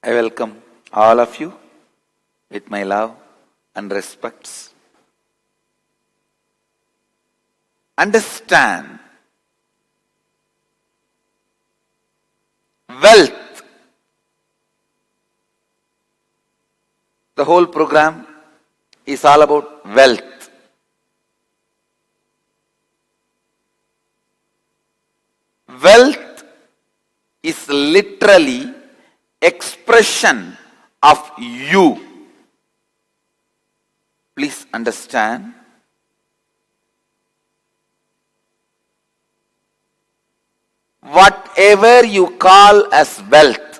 I welcome all of you with my love and respects. Understand wealth. The whole program is all about wealth. Wealth is literally expression of you. Please understand. Whatever you call as wealth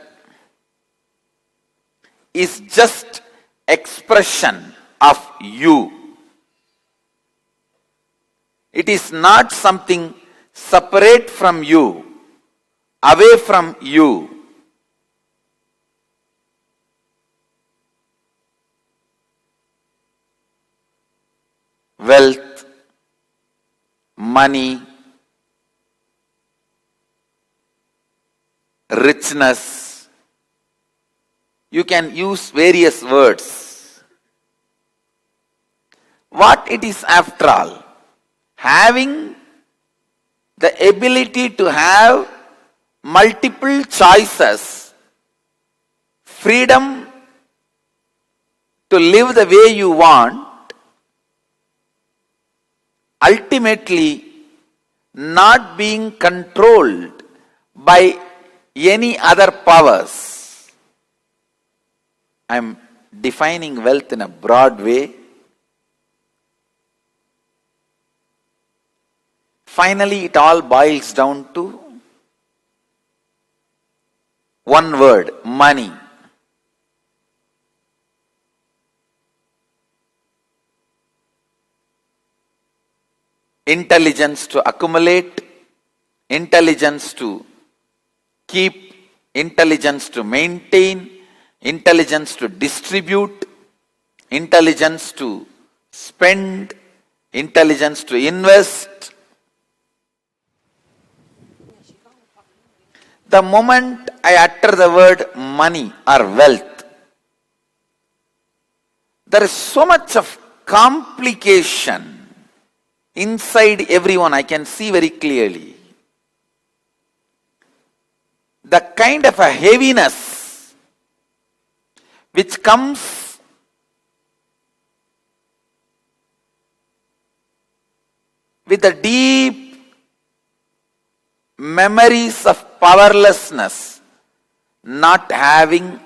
is just expression of you. It is not something separate from you, away from you. Wealth, money, richness. You can use various words. What it is after all? Having the ability to have multiple choices, freedom to live the way you want, ultimately not being controlled by any other powers. I am defining wealth in a broad way. Finally, it all boils down to one word: money. Intelligence to accumulate, intelligence to keep, intelligence to maintain, intelligence to distribute, intelligence to spend, intelligence to invest. The moment I utter the word money or wealth, there is so much of complication inside everyone. I can see very clearly the kind of a heaviness which comes with the deep memories of powerlessness, not having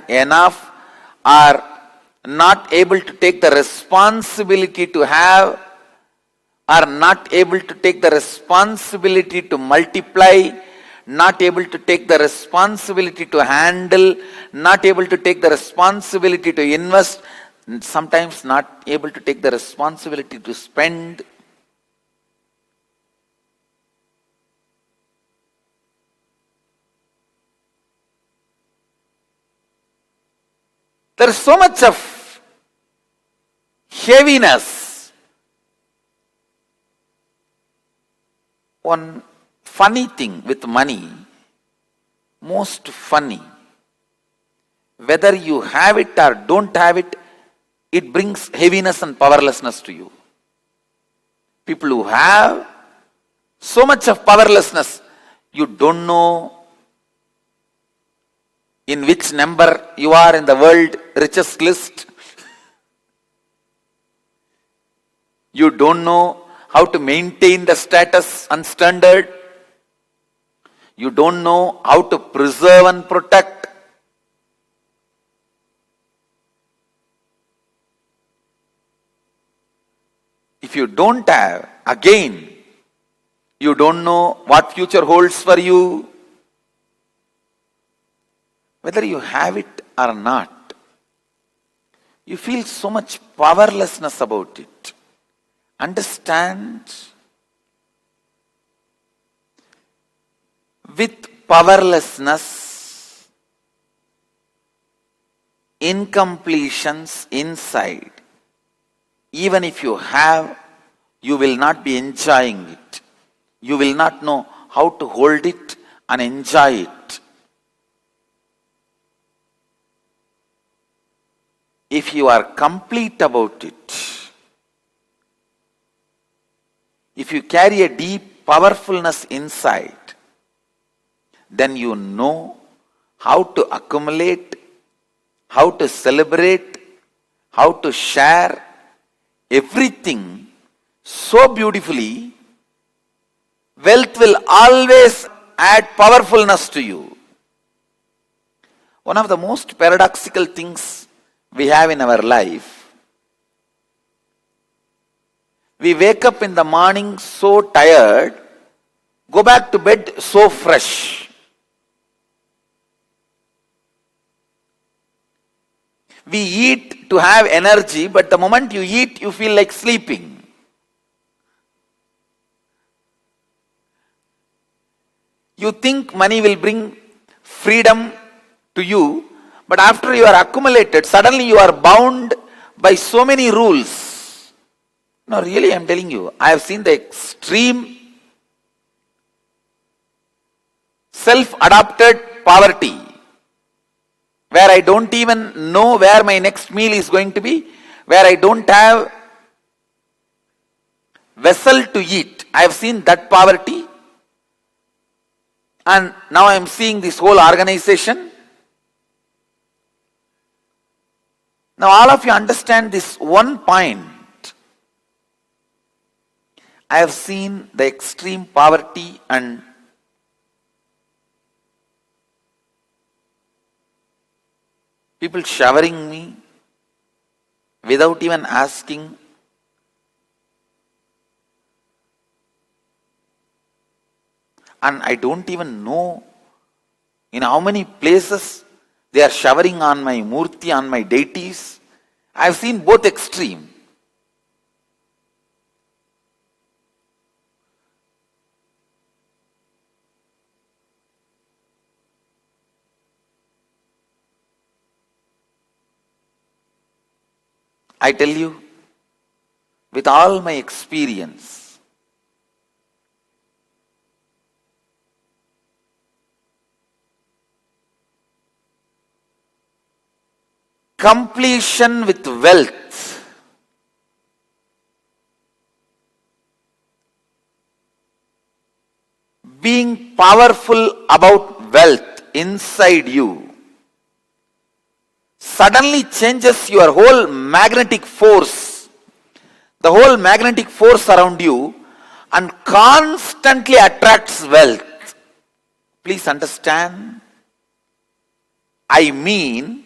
enough, or not able to take the responsibility to have, are not able to take the responsibility to multiply, not able to take the responsibility to handle, not able to take the responsibility to invest, sometimes not able to take the responsibility to spend. There is so much of heaviness. One funny thing with money, most funny, whether you have it or don't have it, it brings heaviness and powerlessness to you. People who have so much of powerlessness, you don't know in which number you are in the world richest list. You don't know how to maintain the status and standard. You don't know how to preserve and protect. If you don't have, again, you don't know what future holds for you. Whether you have it or not, you feel so much powerlessness about it. Understand? With powerlessness, incompletions inside, even if you have, you will not be enjoying it. You will not know how to hold it and enjoy it. if you are complete about it, if you carry a deep powerfulness inside, then you know how to accumulate, how to celebrate, how to share everything so beautifully. Wealth will always add powerfulness to you. One of the most paradoxical things we have in our life, we wake up in the morning so tired, go back to bed so fresh. We eat to have energy, but the moment you eat, you feel like sleeping. You think money will bring freedom to you, but after you are accumulated, suddenly you are bound by so many rules. No, really, I am telling you, I have seen the extreme self-adopted poverty, where I don't even know where my next meal is going to be, where I don't have vessel to eat. I have seen that poverty, and now I am seeing this whole organization. Now all of you understand this one point. I have seen the extreme poverty and people showering me without even asking. And I don't even know in how many places they are showering on my murti, on my deities. I have seen both extreme. I tell you, with all my experience, completion with wealth being powerful about wealth inside you suddenly changes your whole magnetic force, the whole magnetic force around you, and constantly attracts wealth. Please understand. I mean,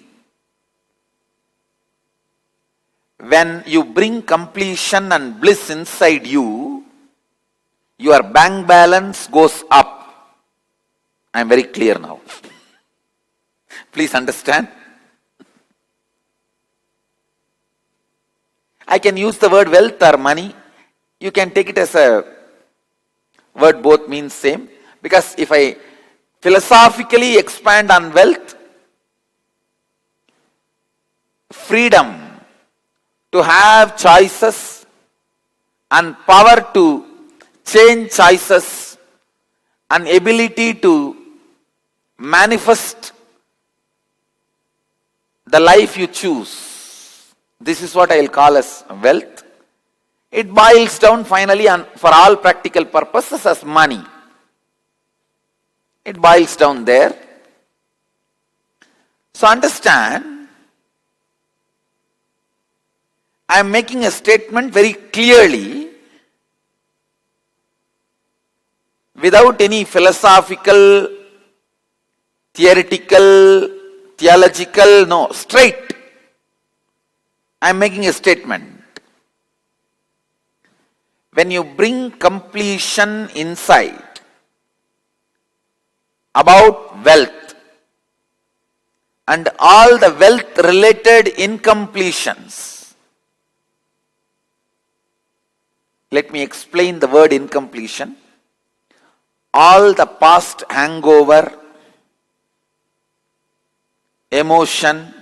when you bring completion and bliss inside you, your bank balance goes up. I am very clear now. Please understand. I can use the word wealth or money. You can take it as a word, both means same. Because if I philosophically expand on wealth, freedom to have choices and power to change choices and ability to manifest the life you choose. This is what I will call as wealth. It boils down finally, and for all practical purposes, as money. It boils down there. So understand, I am making a statement very clearly, without any philosophical, theoretical, theological, no, straight. I am making a statement. When you bring completion inside about wealth and all the wealth related incompletions, let me explain the word incompletion. All the past hangover, emotion,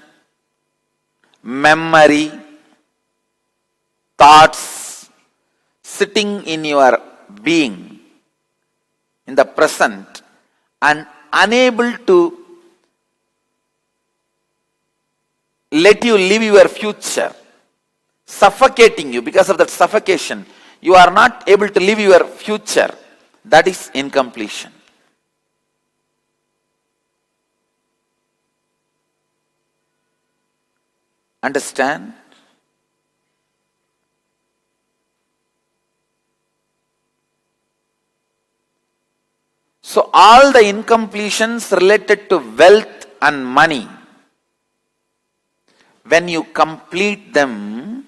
memory, thoughts sitting in your being in the present and unable to let you live your future, suffocating you. Because of that suffocation, you are not able to live your future. That is incompletion. Understand? So all the incompletions related to wealth and money, when you complete them,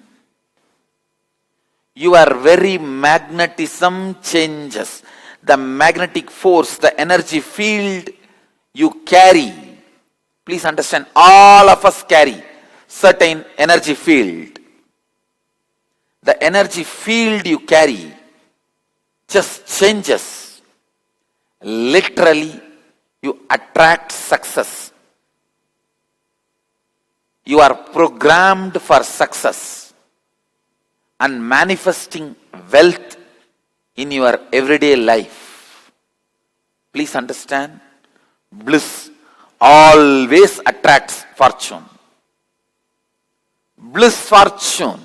your very magnetism changes. The magnetic force, the energy field you carry. Please understand, all of us carry certain energy field. The energy field you carry just changes. Literally, you attract success. You are programmed for success and manifesting wealth in your everyday life. Please understand, bliss always attracts fortune. Bliss fortune.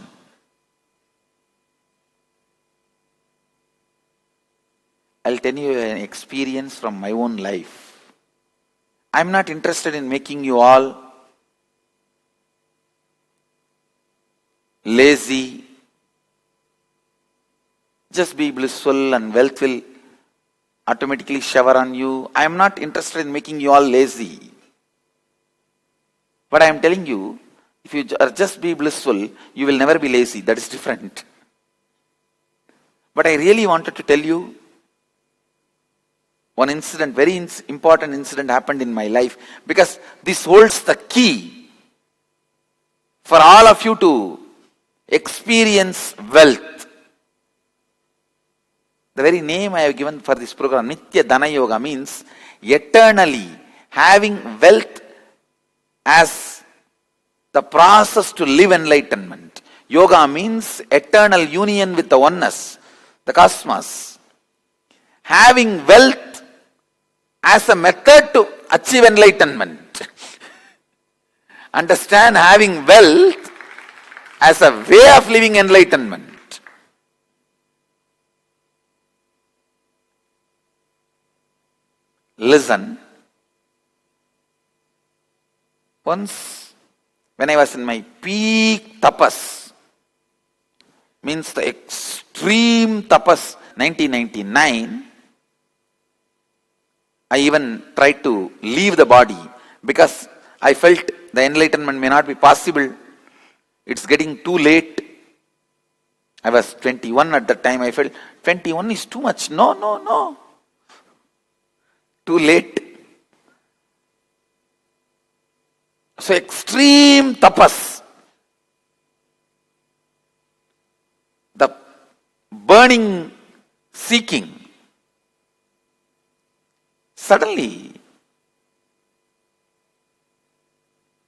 I'll tell you an experience from my own life. I'm not interested in making you all lazy. Just be blissful and wealth will automatically shower on you. I am not interested in making you all lazy. But I am telling you, if you are just be blissful, you will never be lazy. That is different. But I really wanted to tell you, one incident, very important incident happened in my life, because this holds the key for all of you to experience wealth. The very name I have given for this program, Nithya Dhana Yoga, means eternally having wealth as the process to live enlightenment. Yoga means eternal union with the oneness, the cosmos. Having wealth as a method to achieve enlightenment. Understand, having wealth as a way of living enlightenment. Listen. Once, when I was in my peak tapas, means the extreme tapas, 1999, I even tried to leave the body because I felt the enlightenment may not be possible. It's getting too late. I was 21 at that time. I felt 21 is too much. No. Too late. So extreme tapas. The burning seeking. Suddenly,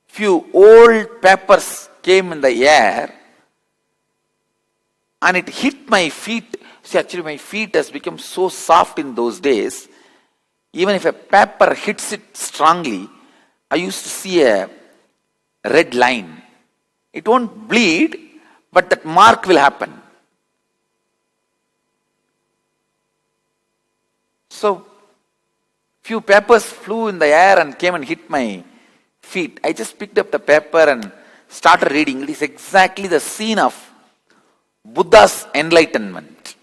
few old papers came in the air and it hit my feet. See, actually my feet has become so soft in those days. Even if a paper hits it strongly, I used to see a red line. It won't bleed, but that mark will happen. So, few papers flew in the air and came and hit my feet. I just picked up the paper and started reading. It is exactly the scene of Buddha's enlightenment.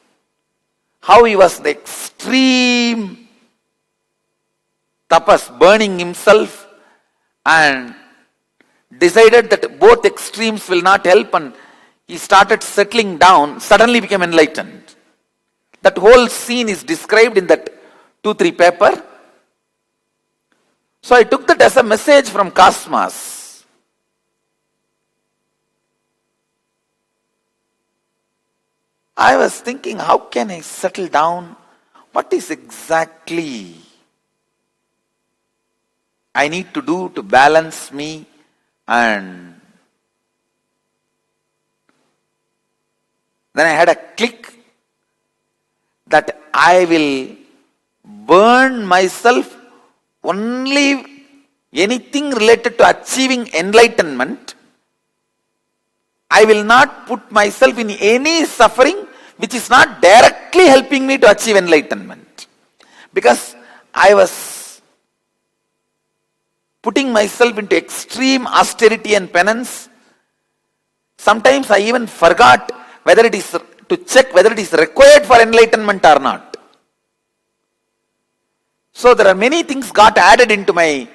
How he was the extreme tapas, burning himself, and decided that both extremes will not help, and he started settling down, suddenly became enlightened. That whole scene is described in that 2-3 paper. So I took that as a message from cosmos. I was thinking, how can I settle down? What is exactly I need to do to balance me? And then I had a click that I will burn myself only anything related to achieving enlightenment I will not put myself in any suffering which is not directly helping me to achieve enlightenment. Because I was putting myself into extreme austerity and penance. Sometimes I even forgot whether it is to check whether it is required for enlightenment or not. So there are many things got added into my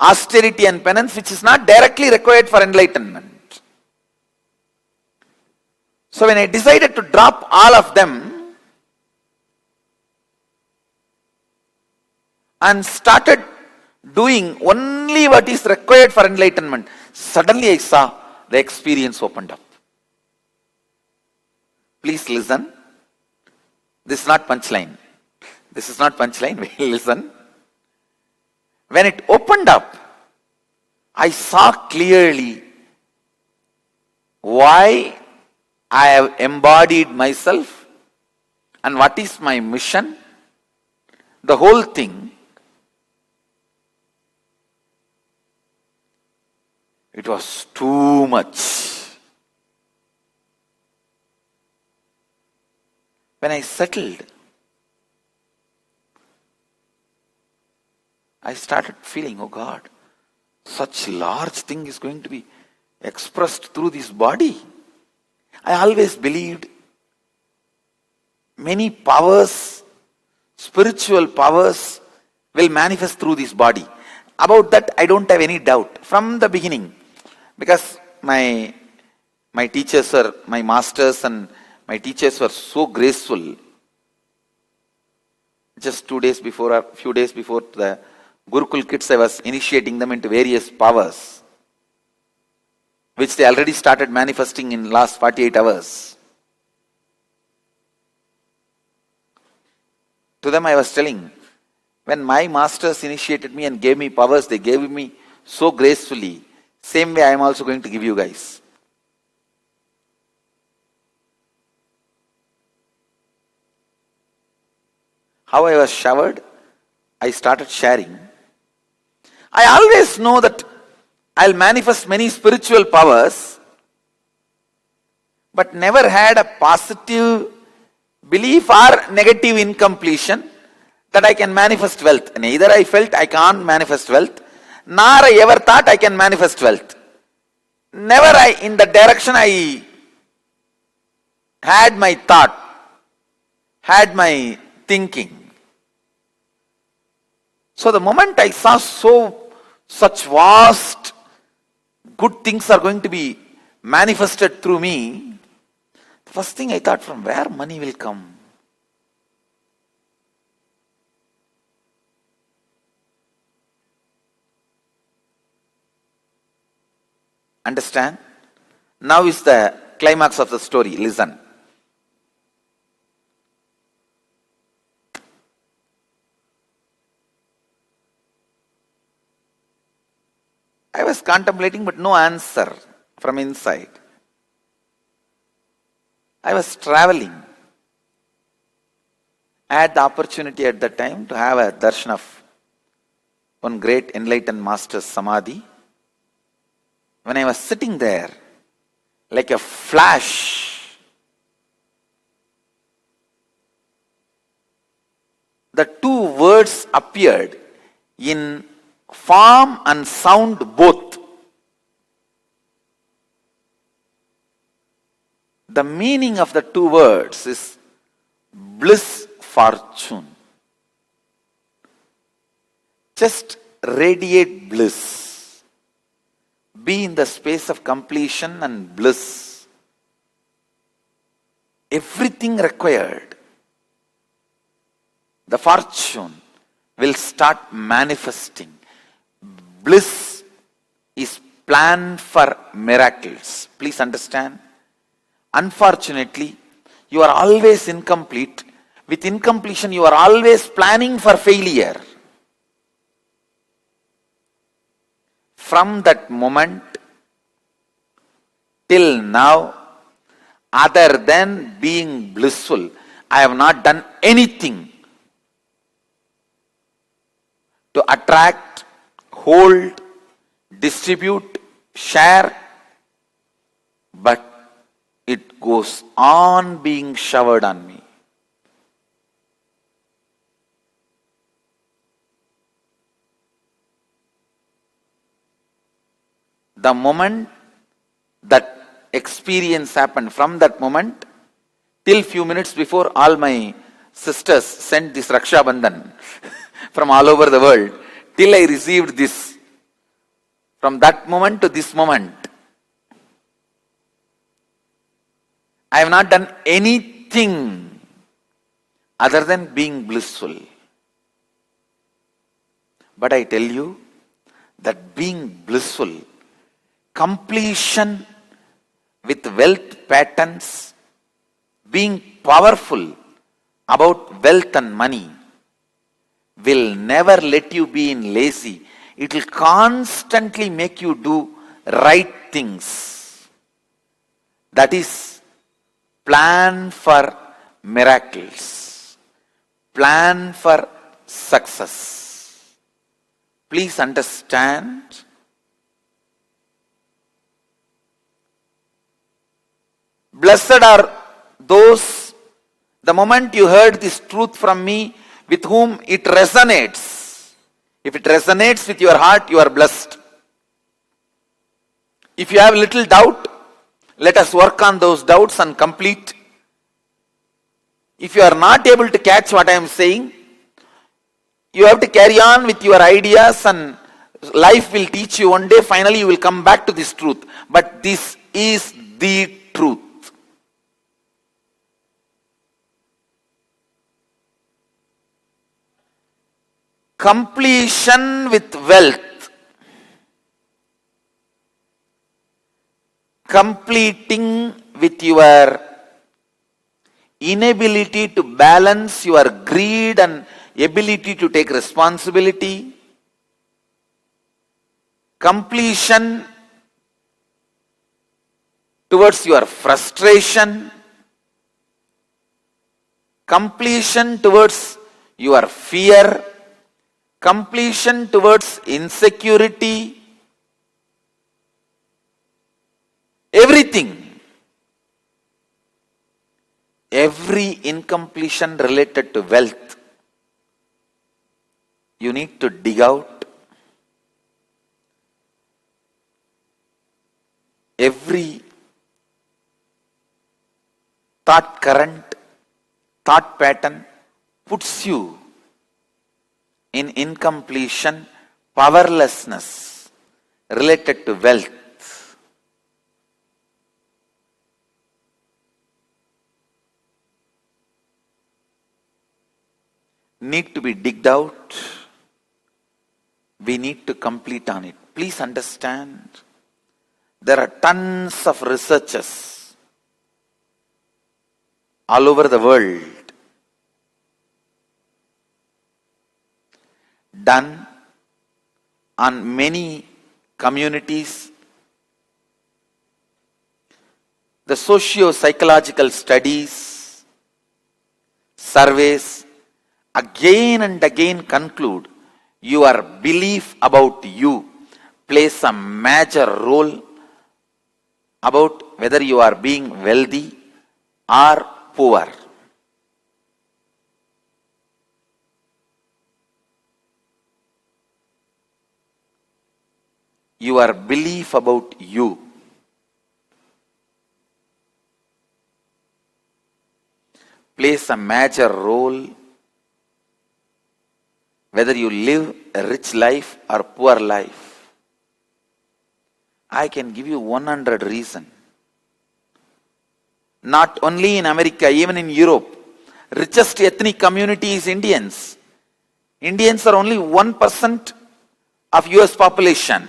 austerity and penance which is not directly required for enlightenment. So when I decided to drop all of them and started doing only what is required for enlightenment, suddenly I saw the experience opened up. Please listen. This is not punchline. This is not punchline. Listen. When it opened up, I saw clearly why I have embodied myself and what is my mission. The whole thing. It was too much. When I settled, I started feeling, oh God, such large thing is going to be expressed through this body. I always believed many powers, spiritual powers will manifest through this body. About that, I don't have any doubt from the beginning. Because my teachers were, my masters and my teachers were so graceful. Just 2 days before or few days before the Gurukul kids, I was initiating them into various powers, which they already started manifesting in last 48 hours. To them I was telling, when my masters initiated me and gave me powers, they gave me so gracefully. Same way I am also going to give you guys. How I was showered, I started sharing. I always know that I'll manifest many spiritual powers, but never had a positive belief or negative incompletion that I can manifest wealth. Neither I felt I can't manifest wealth, nor I ever thought I can manifest wealth. Never in the direction I had my thought, had my thinking. So the moment I saw such vast good things are going to be manifested through me, the first thing I thought, from where money will come? Understand? Now is the climax of the story. Listen. I was contemplating, but no answer from inside. I was traveling. I had the opportunity at that time to have a darshan of one great enlightened master's samadhi. When I was sitting there, like a flash, the two words appeared in form and sound both. The meaning of the two words is bliss fortune. Just radiate bliss. Be in the space of completion and bliss. Everything required, the fortune will start manifesting. Bliss is planned for miracles. Please understand. Unfortunately, you are always incomplete. With incompletion, you are always planning for failure. From that moment till now, other than being blissful, I have not done anything to attract, hold, distribute, share but it goes on being showered on me. The moment that experience happened, from that moment till few minutes before, all my sisters sent this Raksha Bandhan from all over the world, till I received this. From that moment to this moment, I have not done anything other than being blissful. But I tell you that being blissful, completion with wealth patterns, being powerful about wealth and money, will never let you be in lazy. It will constantly make you do right things. That is plan for miracles, plan for success. Please understand, blessed are those, the moment you heard this truth from me, with whom it resonates. If it resonates with your heart, you are blessed. If you have little doubt, let us work on those doubts and complete. If you are not able to catch what I am saying, you have to carry on with your ideas, and life will teach you. One day, finally, you will come back to this truth. But this is the truth. Completion with wealth, completing with your inability to balance your greed and ability to take responsibility, completion towards your frustration, completion towards your fear, completion towards insecurity, everything. Every incompletion related to wealth, you need to dig out. Every thought current, thought pattern puts you in incompletion, powerlessness related to wealth. Need to be digged out. We need to complete on it. Please understand, there are tons of researches all over the world done on many communities. The socio-psychological studies, surveys, again and again conclude your belief about you plays a major role about whether you are being wealthy or poor. Your belief about you plays a major role whether you live a rich life or poor life. I can give you 100 reasons. Not only in America, even in Europe, richest ethnic community is Indians. Indians are only 1% of US population,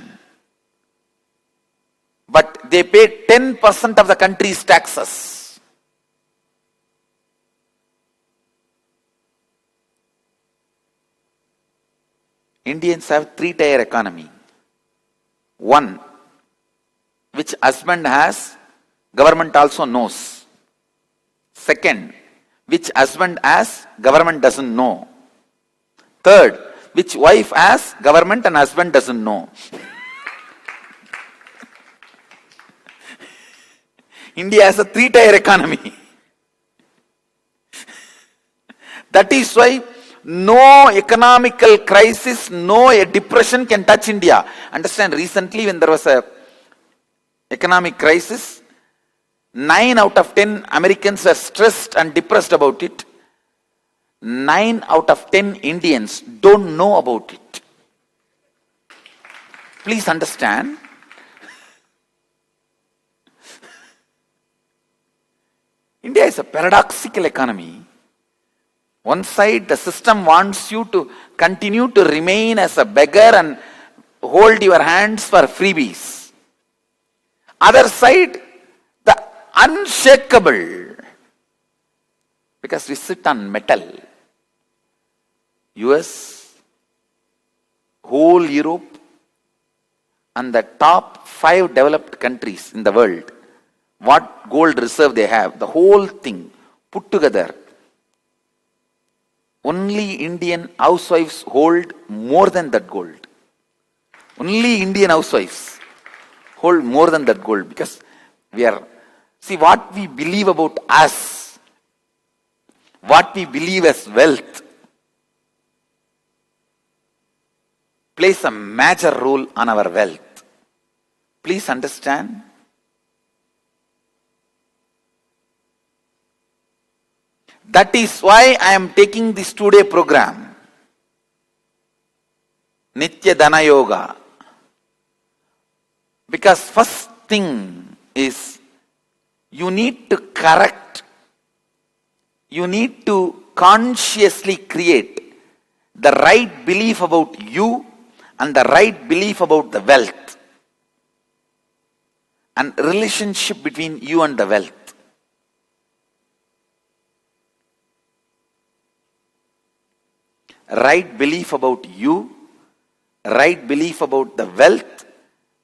but they pay 10% of the country's taxes. Indians have three-tier economy. One, which husband has, government also knows. Second, which husband has, government doesn't know. Third, which wife has, government and husband doesn't know. India has a 3-tier economy. That is why no economical crisis, no depression can touch India. Understand, recently when there was a economic crisis, 9 out of 10 Americans were stressed and depressed about it. 9 out of 10 Indians don't know about it. Please understand. India is a paradoxical economy. One side, the system wants you to continue to remain as a beggar and hold your hands for freebies. Other side, the unshakable. Because we sit on metal. US, whole Europe, and the top 5 developed countries in the world, what gold reserve they have, the whole thing put together, only Indian housewives hold more than that gold. Only Indian housewives hold more than that gold, because we are, see, what we believe about us, what we believe as wealth, plays a major role on our wealth. Please understand. That is why I am taking this 2-day program, Nithya Dhana Yoga. Because first thing is, you need to correct, you need to consciously create the right belief about you and the right belief about the wealth and relationship between you and the wealth. Right belief about you, right belief about the wealth,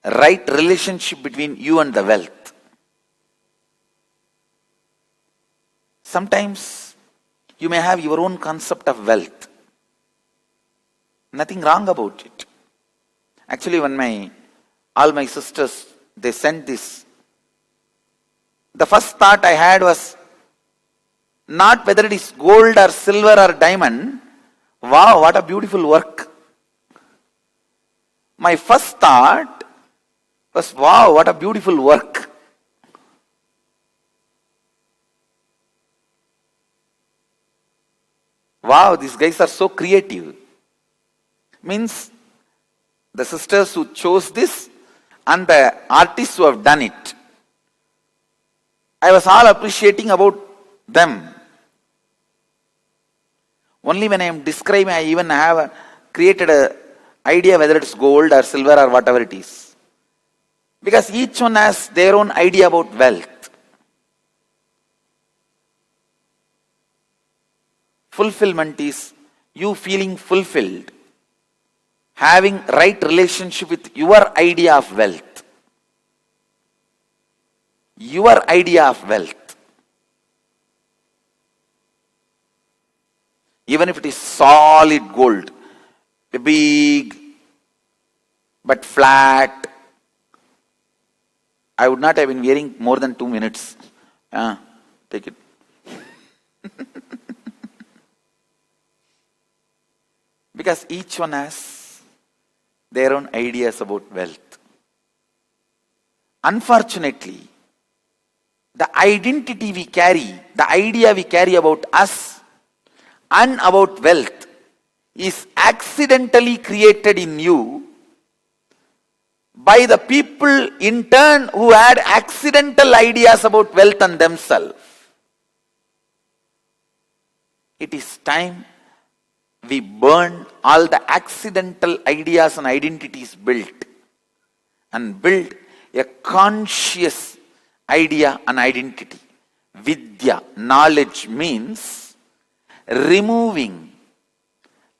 right relationship between you and the wealth. Sometimes you may have your own concept of wealth. Nothing wrong about it. Actually, when all my sisters, they sent this, the first thought I had was not whether it is gold or silver or diamond. Wow, what a beautiful work. My first thought was, wow, what a beautiful work. Wow, these guys are so creative. Means the sisters who chose this and the artists who have done it, I was all appreciating about them. Only when I am describing, I even have created an idea whether it's gold or silver or whatever it is. Because each one has their own idea about wealth. Fulfillment is you feeling fulfilled, having right relationship with your idea of wealth. Your idea of wealth. Even if it is solid gold, big but flat, I would not have been wearing more than 2 minutes. Take it. Because each one has their own ideas about wealth. Unfortunately, the identity we carry, the idea we carry about us and about wealth is accidentally created in you by the people in turn who had accidental ideas about wealth and themselves. It is time we burn all the accidental ideas and identities built and build a conscious idea and identity. Vidya, knowledge, means removing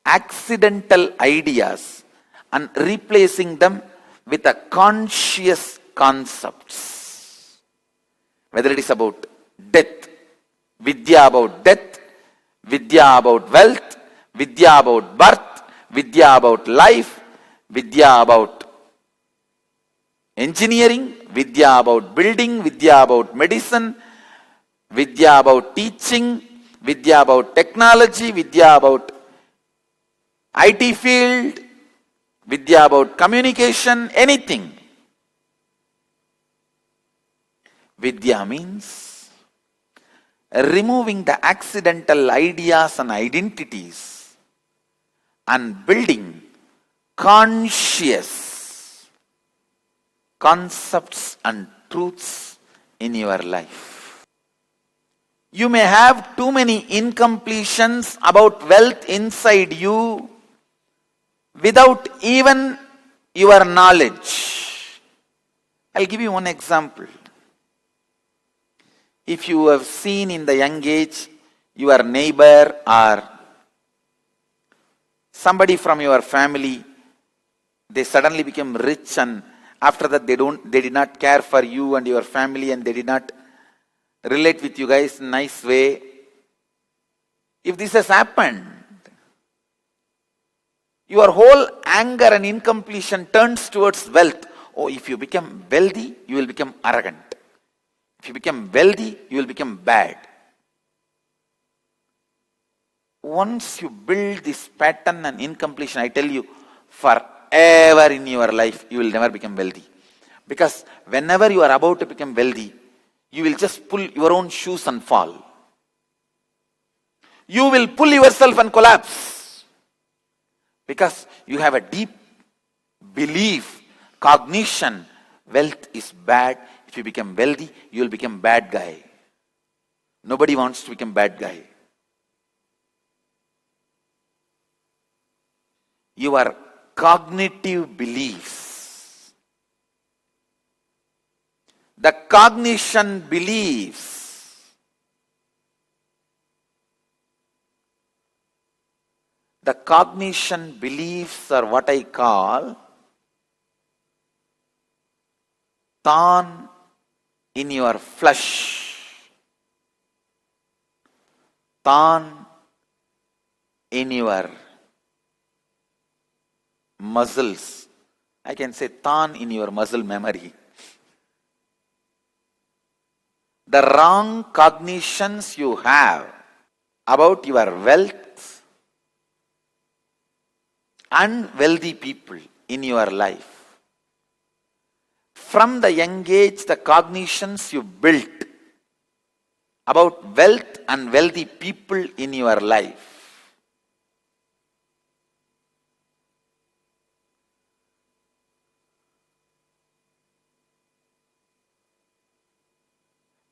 accidental ideas and replacing them with a conscious concepts. Whether it is about death, Vidya about death, Vidya about wealth, Vidya about birth, Vidya about life, Vidya about engineering, Vidya about building, Vidya about medicine, Vidya about teaching, Vidya about technology, Vidya about IT field, Vidya about communication, anything. Vidya means removing the accidental ideas and identities and building conscious concepts and truths in your life. You may have too many incompletions about wealth inside you without even your knowledge. I'll give you one example. If you have seen in the young age your neighbor or somebody from your family, they suddenly became rich, and after that they did not care for you and your family, and they did not relate with you guys in a nice way. If this has happened, your whole anger and incompletion turns towards wealth. Oh, if you become wealthy, you will become arrogant. If you become wealthy, you will become bad. Once you build this pattern and incompletion, I tell you, forever in your life, you will never become wealthy. Because whenever you are about to become wealthy, you will just pull your own shoes and fall. You will pull yourself and collapse. Because you have a deep belief, cognition, wealth is bad. If you become wealthy, you will become bad guy. Nobody wants to become bad guy. Your cognitive beliefs, the cognition beliefs, the cognition beliefs are what I call thorn in your flesh, thorn in your muscles. I can say thorn in your muscle memory. The wrong cognitions you have about your wealth and wealthy people in your life. From the young age, the cognitions you built about wealth and wealthy people in your life,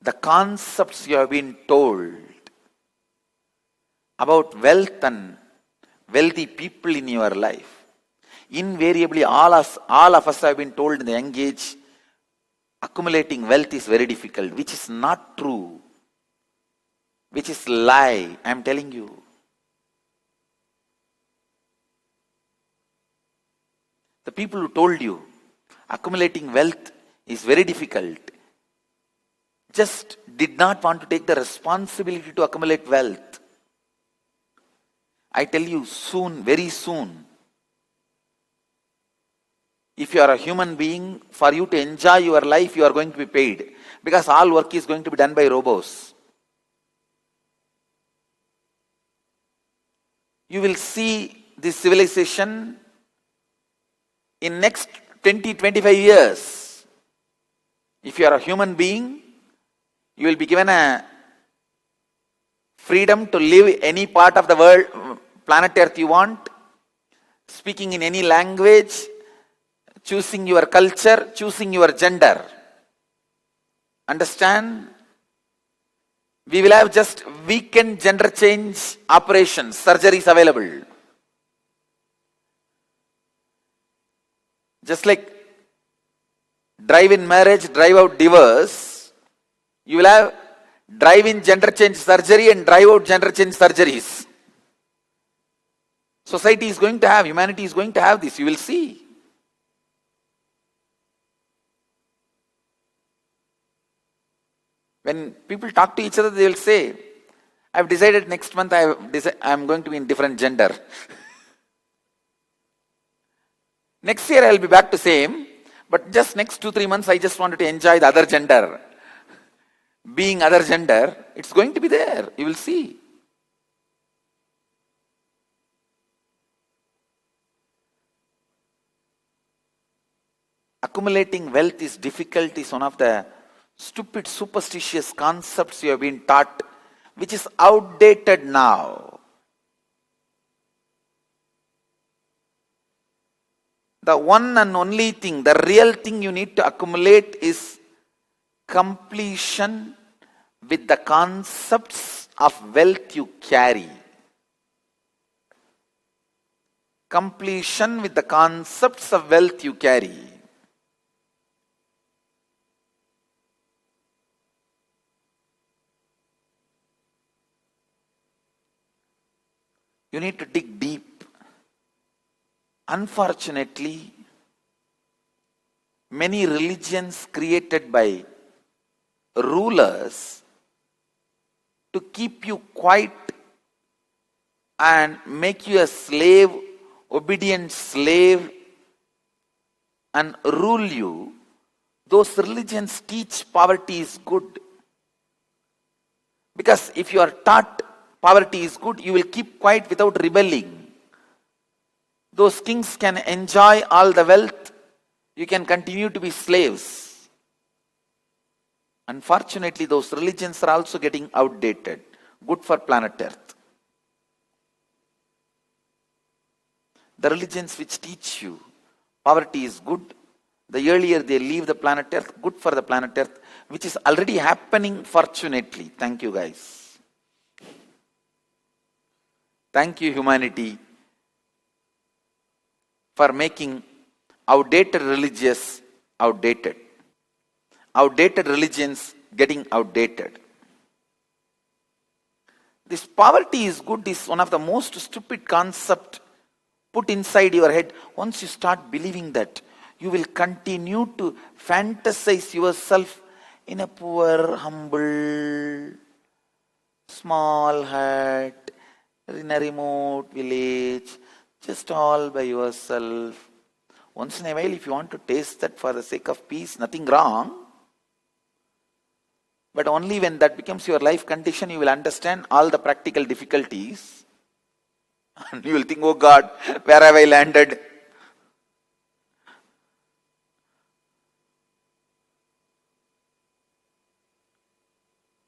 the concepts you have been told about wealth and wealthy people in your life. Invariably, all of us have been told in the young age, accumulating wealth is very difficult, which is not true, which is lie. I am telling you. The people who told you accumulating wealth is very difficult just did not want to take the responsibility to accumulate wealth. I tell you, soon, very soon, if you are a human being, for you to enjoy your life, you are going to be paid. Because all work is going to be done by robots. You will see this civilization in next 20-25 years. If you are a human being, you will be given a freedom to live any part of the world, planet Earth you want, speaking in any language, choosing your culture, choosing your gender. Understand? We will have just weekend gender change operations, surgeries available. Just like drive-in marriage, drive-out divorce, you will have drive-in gender change surgery and drive-out gender change surgeries. Society is going to have, humanity is going to have this, you will see. When people talk to each other, they will say, I've decided next month I'm going to be in different gender. Next year I'll be back to same, But just next 2-3 months, I just wanted to enjoy the other gender. Being other gender, it's going to be there. You will see. Accumulating wealth is difficult is one of the stupid, superstitious concepts you have been taught, which is outdated now. The one and only thing, the real thing you need to accumulate is completion with the concepts of wealth you carry. Completion with the concepts of wealth you carry. You need to dig deep. Unfortunately, many religions created by rulers to keep you quiet and make you a slave, obedient slave, and rule you, those religions teach poverty is good. Because if you are taught poverty is good, you will keep quiet without rebelling. Those kings can enjoy all the wealth. You can continue to be slaves. Unfortunately, those religions are also getting outdated. Good for planet Earth. The religions which teach you poverty is good, the earlier they leave the planet Earth, good for the planet Earth, which is already happening, fortunately. Thank you, guys. Thank you, humanity, for making outdated religions outdated. Outdated religions getting outdated. This poverty is good is one of the most stupid concepts put inside your head. Once you start believing that, you will continue to fantasize yourself in a poor, humble, small hut, in a remote village, just all by yourself. Once in a while, if you want to taste that for the sake of peace, nothing wrong. But only when that becomes your life condition, you will understand all the practical difficulties. And you will think, oh God, where have I landed?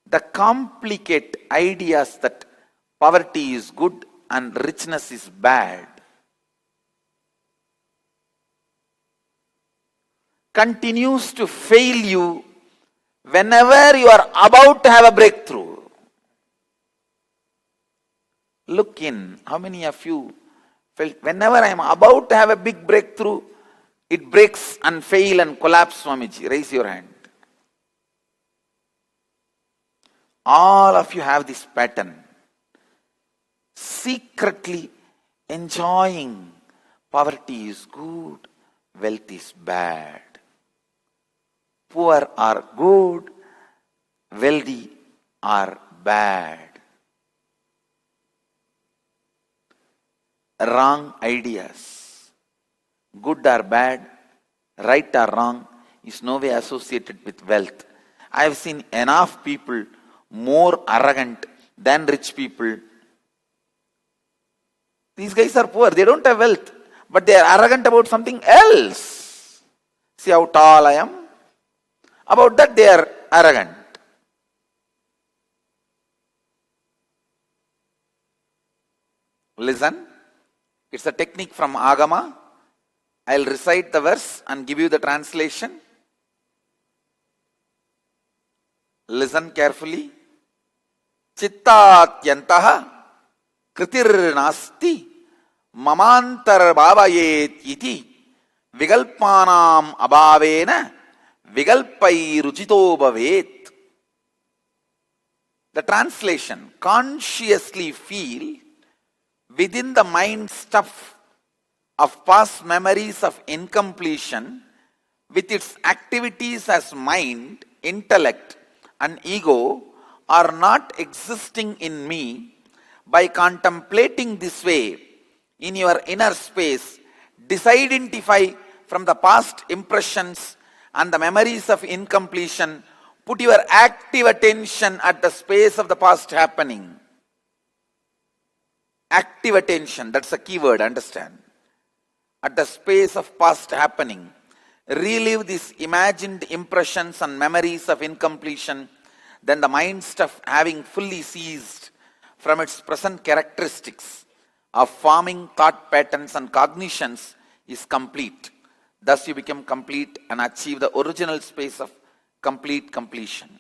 The complicate ideas that poverty is good and richness is bad continues to fail you whenever you are about to have a breakthrough. Look in. How many of you felt whenever I am about to have a big breakthrough, it breaks and fail and collapse, Swamiji? Raise your hand. All of you have this pattern. Secretly enjoying poverty is good, wealth is bad. Poor are good, wealthy are bad. Wrong ideas. Good or bad, right or wrong, is no way associated with wealth. I have seen enough people more arrogant than rich people. These guys are poor, they don't have wealth, but they are arrogant about something else. See how tall I am? About that they are arrogant. Listen, it's a technique from Agama. I'll recite the verse and give you the translation. Listen carefully. Chittatyantaha kritir nasti mamantar bhavayet iti vigalpanam abhavena vigalpai ruchito bhavet. The translation: consciously feel within the mind stuff of past memories of incompletion with its activities as mind, intellect and ego are not existing in me. By contemplating this way in your inner space, disidentify from the past impressions and the memories of incompletion, put your active attention at the space of the past happening. Active attention, that's a key word, understand. At the space of past happening. Relive these imagined impressions and memories of incompletion, then the mind stuff having fully ceased from its present characteristics of forming thought patterns and cognitions is complete. Thus you become complete and achieve the original space of complete completion.